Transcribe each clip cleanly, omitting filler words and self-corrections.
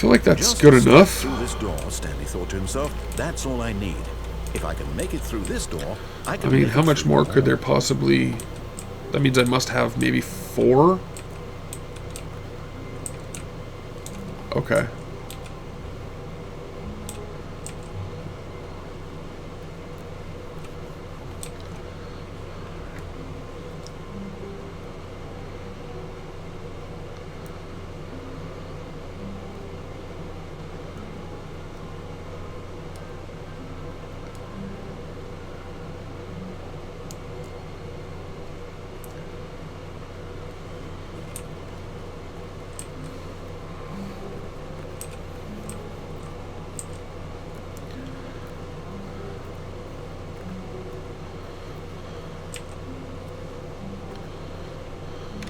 feel like that's Just good as enough. Through this door, Stanley thought to himself, that's all I need. If I can make it through this door, I can. I mean, make how it much through more the could there wall. possibly... That means I must have maybe 4? Okay.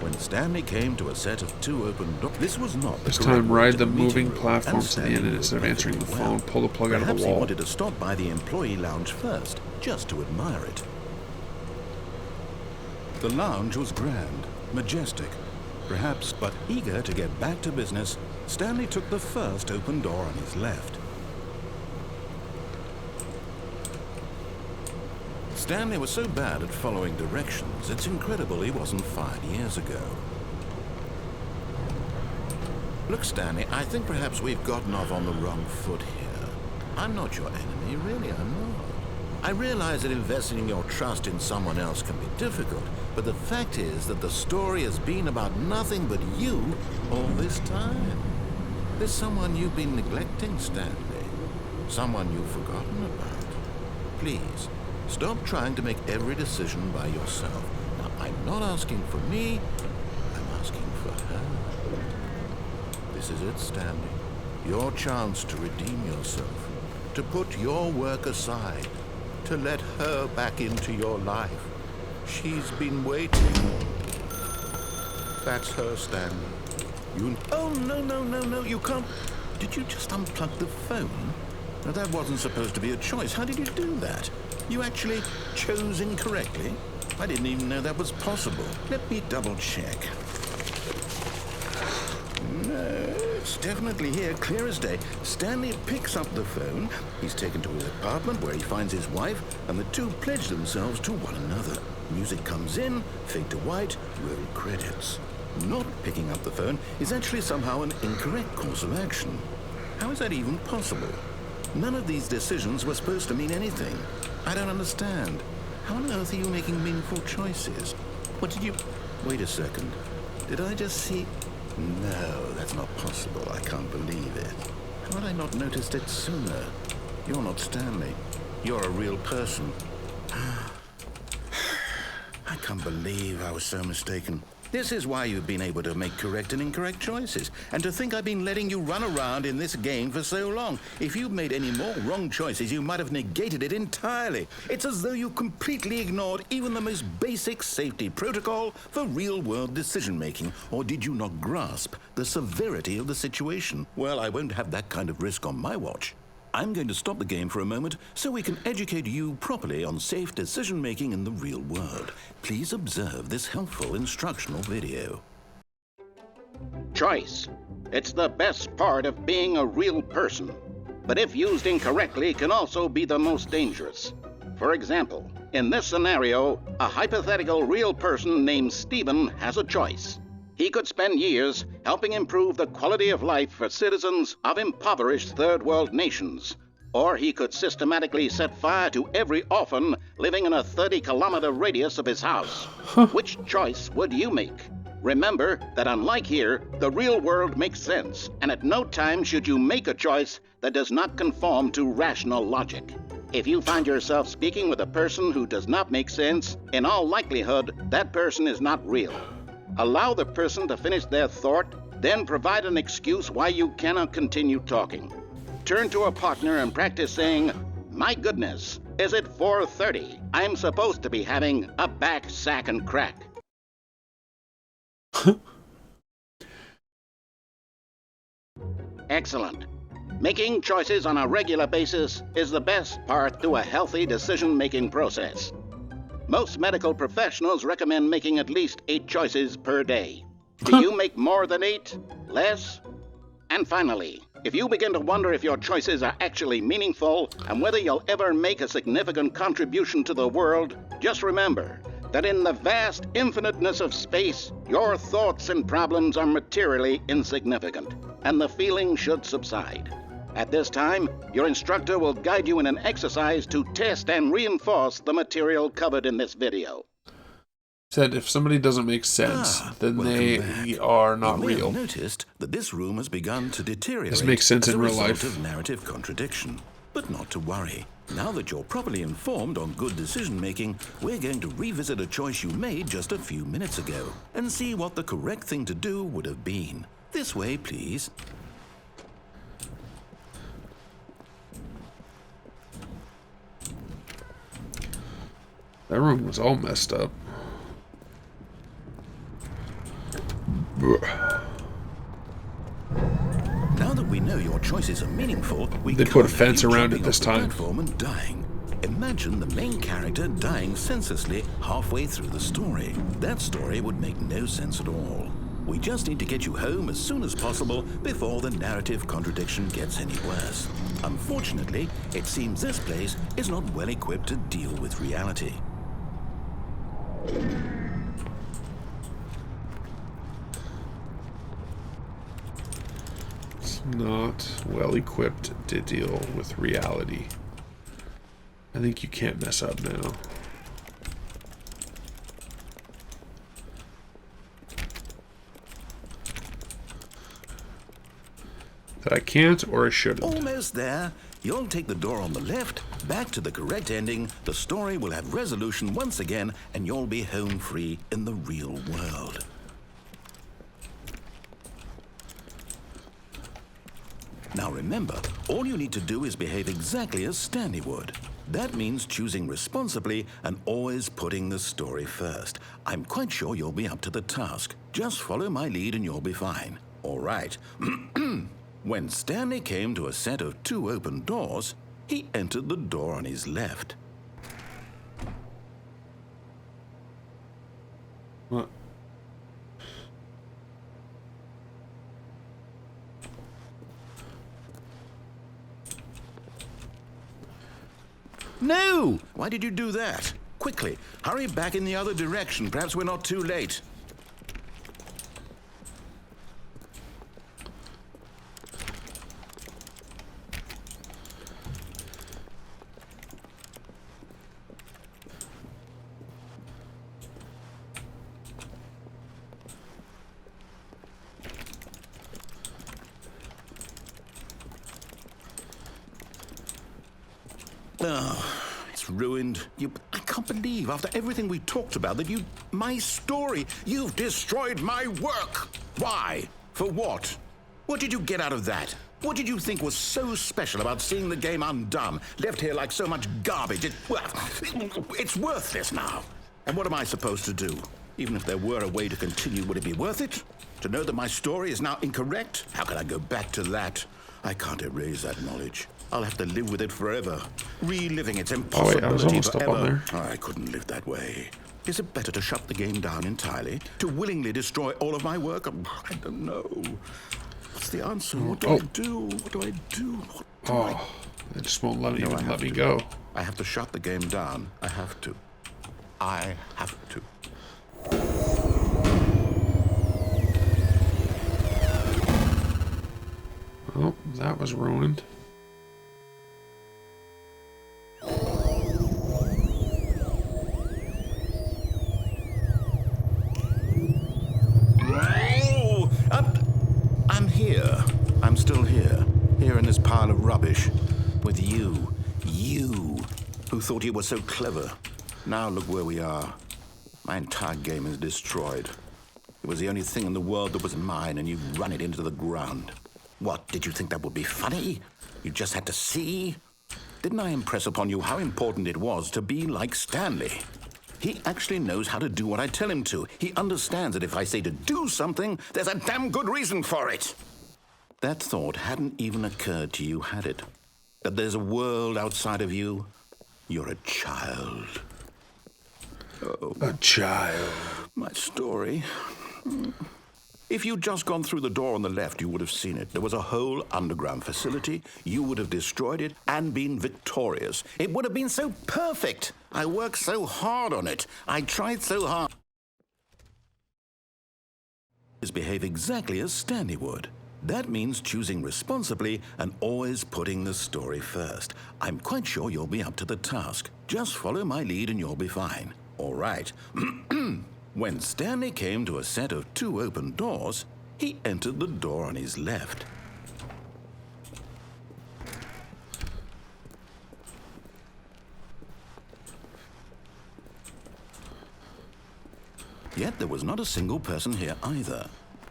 When Stanley came to a set of 2 open doors, this was not This the correct time, way ride to the the meeting moving room, platform and to the end, Stanley and instead of knew answering the perfectly phone, well. pull the plug out of Perhaps the he wall. wanted to stop by the employee lounge first, just to admire it. The lounge was grand, majestic, perhaps, but eager to get back to business, Stanley took the first open door on his left. Stanley was so bad at following directions, it's incredible he wasn't fired years ago. Look, Stanley, I think perhaps we've gotten off on the wrong foot here. I'm not your enemy, really, I'm not. I realize that investing your trust in someone else can be difficult, but the fact is that the story has been about nothing but you all this time. There's someone you've been neglecting, Stanley. Someone you've forgotten about. Please, stop trying to make every decision by yourself. Now, I'm not asking for me, I'm asking for her. This is it, Stanley. Your chance to redeem yourself, to put your work aside, to let her back into your life. She's been waiting. That's her, Stanley. You... Oh, no, you can't... Did you just unplug the phone? Now, that wasn't supposed to be a choice. How did you do that? You actually chose incorrectly? I didn't even know that was possible. Let me double check. No, it's definitely here, clear as day. Stanley picks up the phone. He's taken to his apartment where he finds his wife, and the two pledge themselves to one another. Music comes in, fade to white, roll credits. Not picking up the phone is actually somehow an incorrect course of action. How is that even possible? None of these decisions were supposed to mean anything. I don't understand. How on earth are you making meaningful choices? What did you... Wait a second. Did I just see... No, that's not possible. I can't believe it. How had I not noticed it sooner? You're not Stanley. You're a real person. I can't believe I was so mistaken. This is why you've been able to make correct and incorrect choices. And to think I've been letting you run around in this game for so long. If you'd made any more wrong choices, you might have negated it entirely. It's as though you completely ignored even the most basic safety protocol for real-world decision-making. Or did you not grasp the severity of the situation? Well, I won't have that kind of risk on my watch. I'm going to stop the game for a moment so we can educate you properly on safe decision-making in the real world. Please observe this helpful instructional video. Choice. It's the best part of being a real person, but if used incorrectly can also be the most dangerous. For example, in this scenario, a hypothetical real person named Stephen has a choice. He could spend years helping improve the quality of life for citizens of impoverished third world nations. Or he could systematically set fire to every orphan living in a 30-kilometer radius of his house. Which choice would you make? Remember that unlike here, the real world makes sense, and at no time should you make a choice that does not conform to rational logic. If you find yourself speaking with a person who does not make sense, in all likelihood, that person is not real. Allow the person to finish their thought, then provide an excuse why you cannot continue talking. Turn to a partner and practice saying, "My goodness, is it 4:30? I'm supposed to be having a back, sack, and crack." Excellent. Making choices on a regular basis is the best part to a healthy decision-making process. Most medical professionals recommend making at least 8 choices per day. Do you make more than 8? Less? And finally, If you begin to wonder if your choices are actually meaningful and whether you'll ever make a significant contribution to the world, just remember that in the vast infiniteness of space, your thoughts and problems are materially insignificant, and the feeling should subside. At this time, your instructor will guide you in an exercise to test and reinforce the material covered in this video. Said if somebody doesn't make sense, then they are not real. You may have noticed that this room has begun to deteriorate. This makes sense in real life. As a result of narrative contradiction. But not to worry. Now that you're properly informed on good decision-making, we're going to revisit a choice you made just a few minutes ago and see what the correct thing to do would have been. This way, please. That room was all messed up. Now that we know your choices are meaningful, they put a fence around it this time. Platform and dying. Imagine the main character dying senselessly halfway through the story. That story would make no sense at all. We just need to get you home as soon as possible before the narrative contradiction gets any worse. Unfortunately, it seems this place is not well equipped to deal with reality. Not well equipped to deal with reality. I think you can't mess up now. That I can't or I shouldn't. Almost there. You'll take the door on the left, back to the correct ending, the story will have resolution once again, and you'll be home free in the real world. Now remember, all you need to do is behave exactly as Stanley would. That means choosing responsibly and always putting the story first. I'm quite sure you'll be up to the task. Just follow my lead and you'll be fine. All right. When Stanley came to a set of 2 open doors, he entered the door on his left. What? No! Why did you do that? Quickly, hurry back in the other direction. Perhaps we're not too late. Oh, it's ruined. I can't believe, after everything we talked about, that my story, you've destroyed my work. Why? For what? What did you get out of that? What did you think was so special about seeing the game undone, left here like so much garbage? It's worthless now. And what am I supposed to do? Even if there were a way to continue, would it be worth it? To know that my story is now incorrect? How can I go back to that? I can't erase that knowledge. I'll have to live with it forever, reliving its impossibility I was almost forever. up on there. I couldn't live that way. Is it better to shut the game down entirely? To willingly destroy all of my work? I don't know. What's the answer? What do I do? What do I do? What do I... They just won't let me go. I have to shut the game down. I have to. I have to. Oh, that was ruined. Oh, I'm here. I'm still here. Here in this pile of rubbish. With you. You, who thought you were so clever. Now look where we are. My entire game is destroyed. It was the only thing in the world that was mine, and you've run it into the ground. What, did you think that would be funny? You just had to see? Didn't I impress upon you how important it was to be like Stanley? He actually knows how to do what I tell him to. He understands that if I say to do something, there's a damn good reason for it. That thought hadn't even occurred to you, had it? That there's a world outside of you? You're a child. Oh, a child. My story. If you'd just gone through the door on the left, you would have seen it. There was a whole underground facility. You would have destroyed it and been victorious. It would have been so perfect. I worked so hard on it. I tried so hard. Behave exactly as Stanley would. That means choosing responsibly and always putting the story first. I'm quite sure you'll be up to the task. Just follow my lead and you'll be fine. All right. When Stanley came to a set of 2 open doors, he entered the door on his left. Yet there was not a single person here either.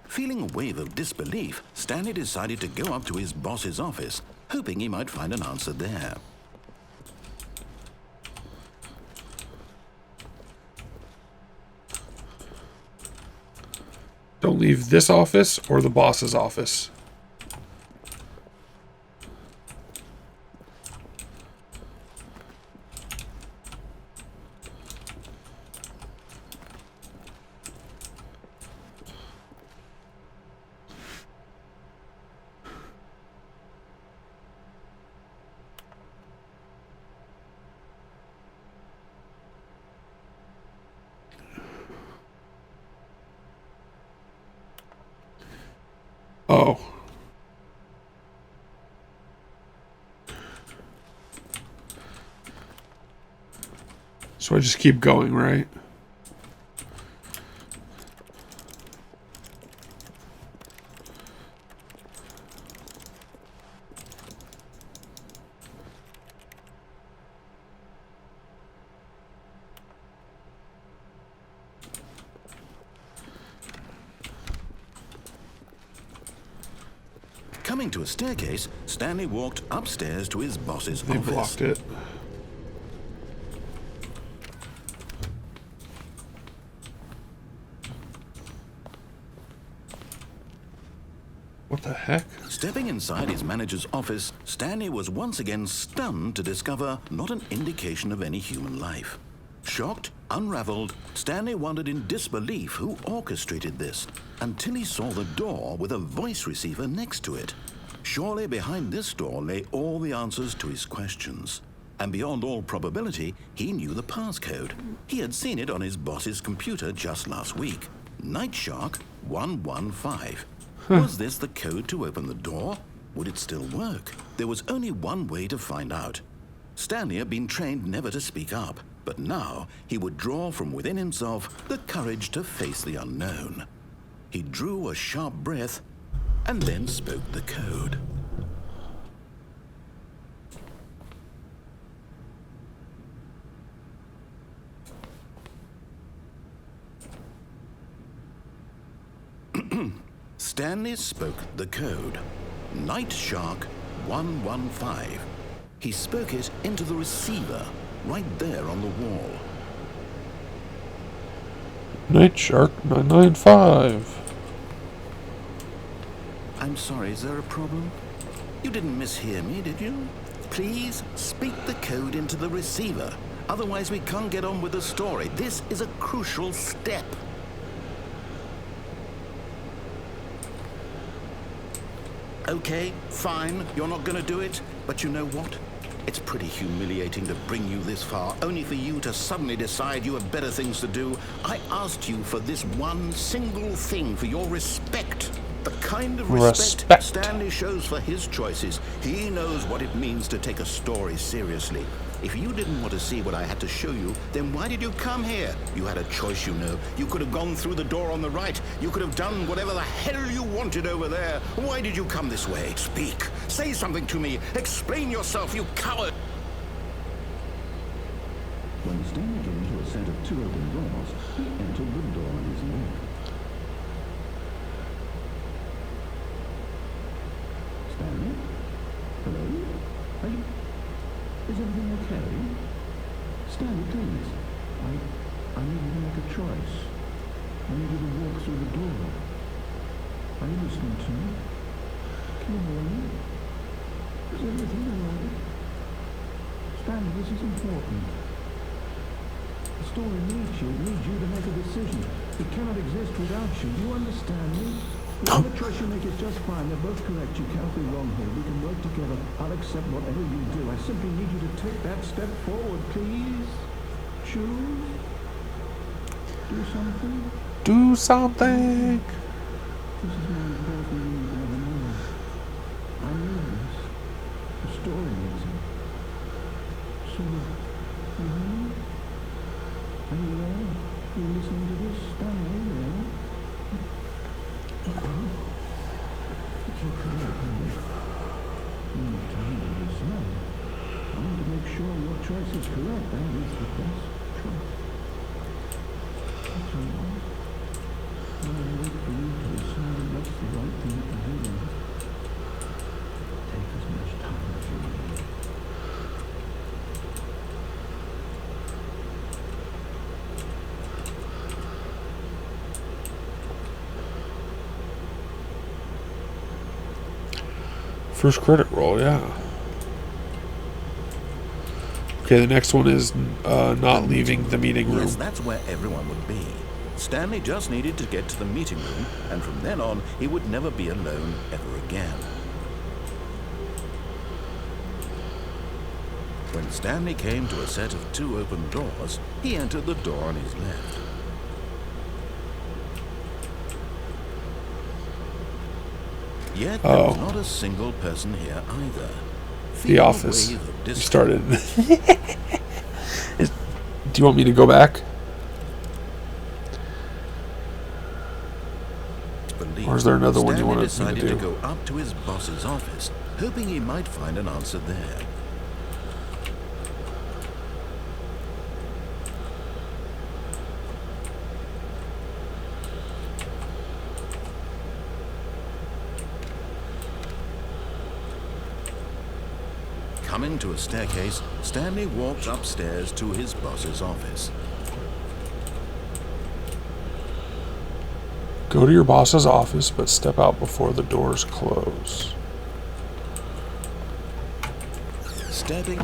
Feeling a wave of disbelief, Stanley decided to go up to his boss's office, hoping he might find an answer there. Don't leave this office or the boss's office. Oh. So I just keep going, right? Coming to a staircase, Stanley walked upstairs to his boss's They office. blocked it. What the heck? Stepping inside his manager's office, Stanley was once again stunned to discover not an indication of any human life. Shocked, unraveled, Stanley wondered in disbelief who orchestrated this, until he saw the door with a voice receiver next to it. Surely behind this door lay all the answers to his questions. And beyond all probability, he knew the passcode. He had seen it on his boss's computer just last week. Night Shark 115. Was this the code to open the door? Would it still work? There was only one way to find out. Stanley had been trained never to speak up, but now he would draw from within himself the courage to face the unknown. He drew a sharp breath and then spoke the code. Stanley spoke the code. Night Shark 115. He spoke it into the receiver, right there on the wall. Night Shark 995. I'm sorry, is there a problem? You didn't mishear me, did you? Please speak the code into the receiver. Otherwise we can't get on with the story. This is a crucial step. Okay, fine, you're not gonna do it, but you know what? It's pretty humiliating to bring you this far, only for you to suddenly decide you have better things to do. I asked you for this one single thing, for your respect. The kind of respect Stanley shows for his choices. He knows what it means to take a story seriously. If you didn't want to see what I had to show you, then why did you come here? You had a choice, you know. You could have gone through the door on the right. You could have done whatever the hell you wanted over there. Why did you come this way? Speak. Say something to me. Explain yourself, you coward. When Stanley came to a set of 2 open doors, he entered the door on his left. Stanley? Hello? Is everything okay? Stanley, please. I need you to make a choice. I need you to walk through the door. Are you listening to me? Can you hear me? Is everything alright? Stanley, this is important. The story needs you. It needs you to make a decision. It cannot exist without you. Do you understand me? Whatever choice you make is just fine. They're both correct. You can't be wrong here. We can work together. I'll accept whatever you do. I simply need you to take that step forward, please. Choose. Do something. Do something. This is more important than you ever know. I need this. The story needs it. So, are you there? Are you listening to this, Stanley? Yeah? It's okay, honey. You need time to decide. I want to make sure your choice is correct. That is the best choice. That's all right. I'll wait for you to decide what's the right thing to do. Take as much time as you need. First credit roll, yeah. Okay, the next one is not leaving the meeting room. Yes, that's where everyone would be. Stanley just needed to get to the meeting room, and from then on, he would never be alone ever again. When Stanley came to a set of 2 open doors, he entered the door on his left. Yet there was not a single person here either. The office. You started. Do you want me to go back? Or is there another one you want me to do? Stanley decided to go up to his boss's office, hoping he might find an answer there. Coming to a staircase, Stanley walked upstairs to his boss's office. Go to your boss's office, but step out before the doors close. Stepping...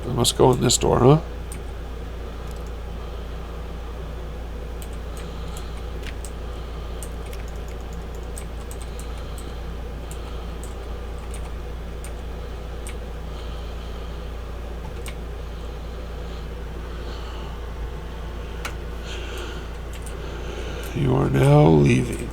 I must go in this door, huh? You are now leaving.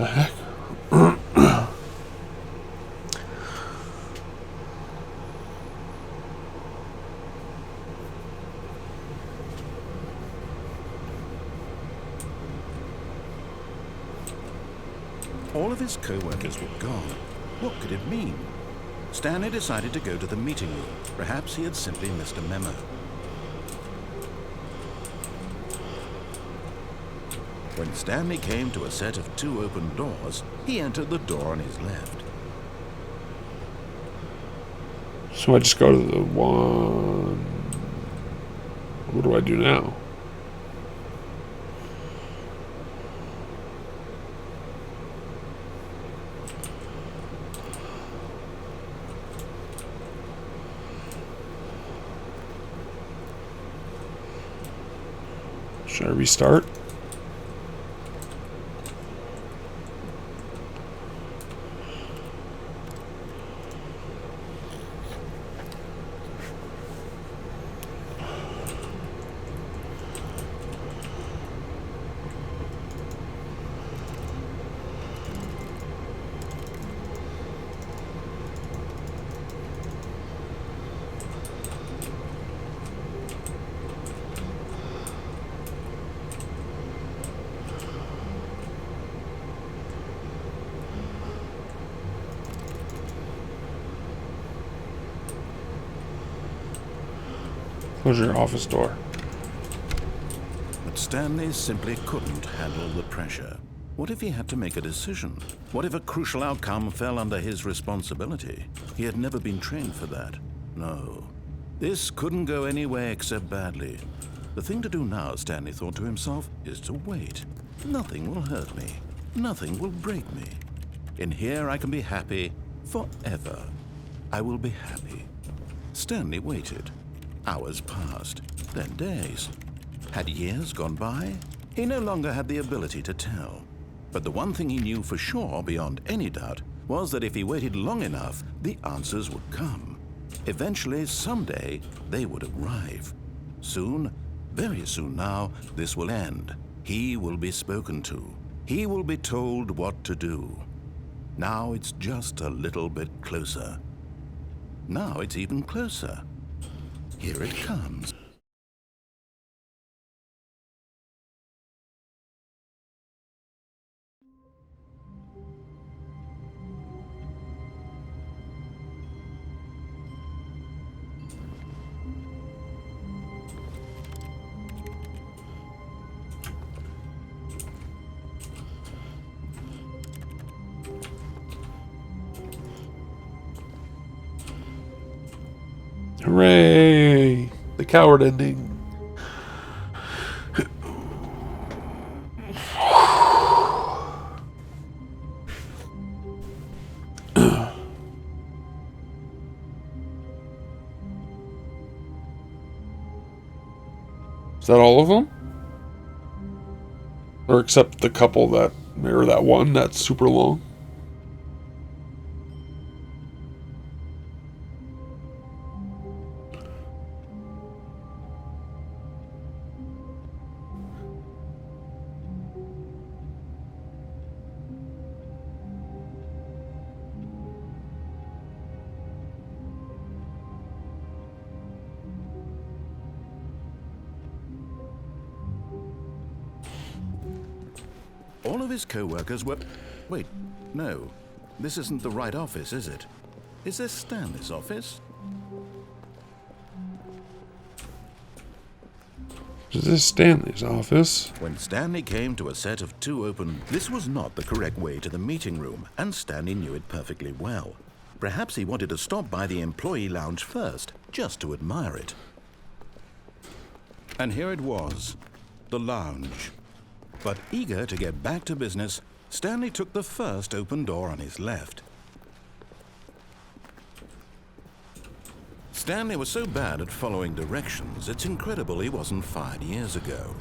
The heck? All of his co-workers were gone. What could it mean? Stanley decided to go to the meeting room. Perhaps he had simply missed a memo. When Stanley came to a set of 2 open doors, he entered the door on his left. So I just go to the one. What do I do now? Should I restart? Close your office door. But Stanley simply couldn't handle the pressure. What if he had to make a decision? What if a crucial outcome fell under his responsibility? He had never been trained for that. No. This couldn't go any way except badly. The thing to do now, Stanley thought to himself, is to wait. Nothing will hurt me. Nothing will break me. In here I can be happy forever. I will be happy. Stanley waited. Hours passed, then days. Had years gone by? He no longer had the ability to tell. But the one thing he knew for sure, beyond any doubt, was that if he waited long enough, the answers would come. Eventually, someday, they would arrive. Soon, very soon now, this will end. He will be spoken to. He will be told what to do. Now it's just a little bit closer. Now it's even closer. Here it comes. Hooray! The coward ending. Is that all of them? Or except the couple that, or that one that's super long? All of his co-workers were... Wait, no. This isn't the right office, is it? Is this Stanley's office? Is this Stanley's office? When Stanley came to a set of 2 open... This was not the correct way to the meeting room, and Stanley knew it perfectly well. Perhaps he wanted to stop by the employee lounge first, just to admire it. And here it was, the lounge. But eager to get back to business, Stanley took the first open door on his left. Stanley was so bad at following directions, it's incredible he wasn't fired years ago.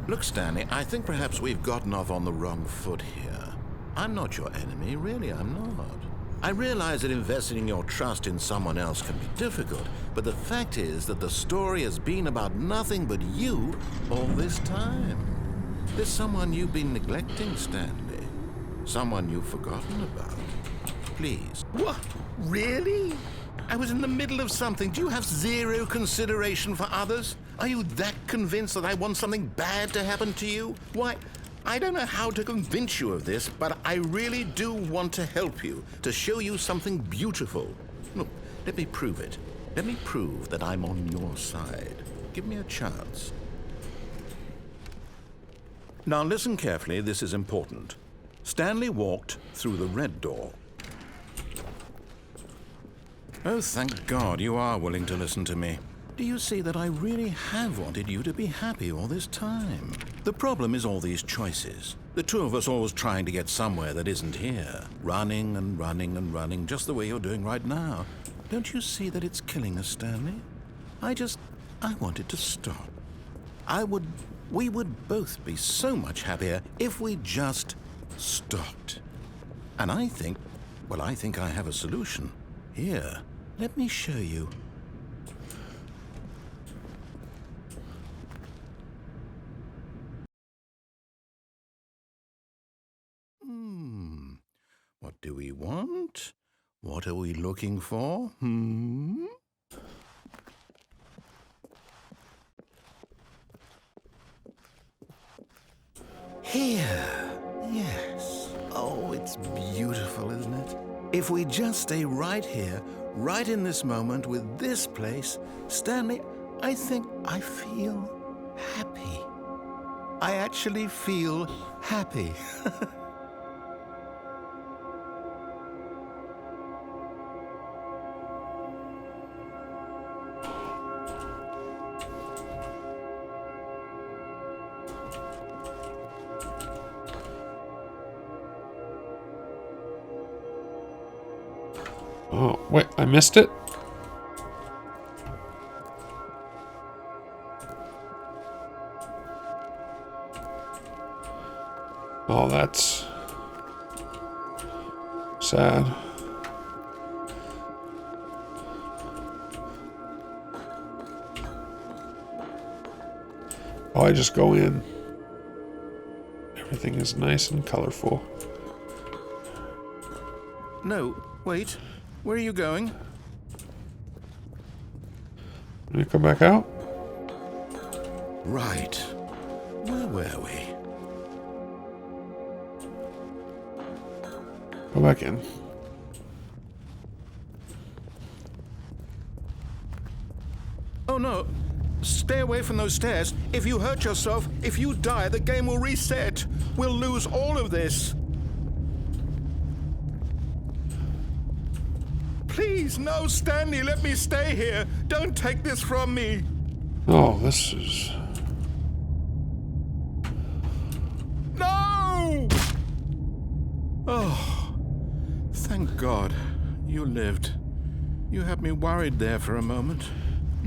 Look, Stanley, I think perhaps we've gotten off on the wrong foot here. I'm not your enemy, really, I'm not. I realize that investing your trust in someone else can be difficult, but the fact is that the story has been about nothing but you all this time. There's someone you've been neglecting, Stanley. Someone you've forgotten about. Please. What? Really? I was in the middle of something. Do you have zero consideration for others? Are you that convinced that I want something bad to happen to you? Why, I don't know how to convince you of this, but I really do want to help you, to show you something beautiful. Look, let me prove it. Let me prove that I'm on your side. Give me a chance. Now listen carefully, this is important. Stanley walked through the red door. Oh, thank God you are willing to listen to me. Do you see that I really have wanted you to be happy all this time? The problem is all these choices. The two of us always trying to get somewhere that isn't here. Running and running and running, just the way you're doing right now. Don't you see that it's killing us, Stanley? I wanted to stop. We would both be so much happier if we just stopped. And I think I have a solution. Here, let me show you. What do we want? What are we looking for? Here. Yes. Oh, it's beautiful, isn't it? If we just stay right here, right in this moment with this place, Stanley, I think I feel happy. I actually feel happy. Oh, wait, I missed it? Oh, that's sad. Oh, I just go in. Everything is nice and colorful. No, wait. Where are you going? Let me come back out. Right. Where were we? Go back in. Oh no. Stay away from those stairs. If you hurt yourself, if you die, the game will reset. We'll lose all of this. Please, no, Stanley, let me stay here. Don't take this from me. Oh, this is... No! Oh, thank God you lived. You had me worried there for a moment.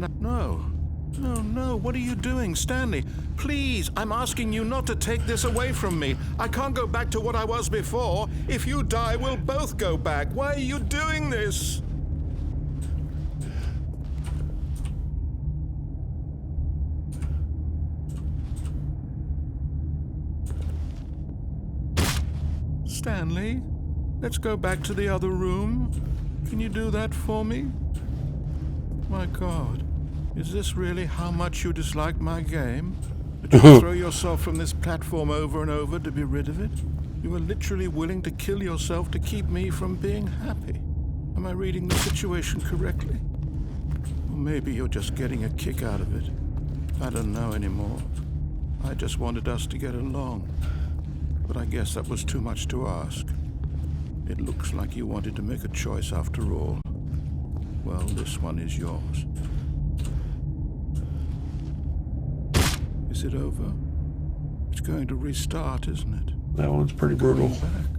No, what are you doing, Stanley? Please, I'm asking you not to take this away from me. I can't go back to what I was before. If you die, we'll both go back. Why are you doing this? Stanley, let's go back to the other room. Can you do that for me? My God. Is this really how much you dislike my game? That you throw yourself from this platform over and over to be rid of it? You were literally willing to kill yourself to keep me from being happy. Am I reading the situation correctly? Or maybe you're just getting a kick out of it. I don't know anymore. I just wanted us to get along. But I guess that was too much to ask. It looks like you wanted to make a choice after all. Well, this one is yours. Is it over? It's going to restart, isn't it? That one's pretty brutal. Going back.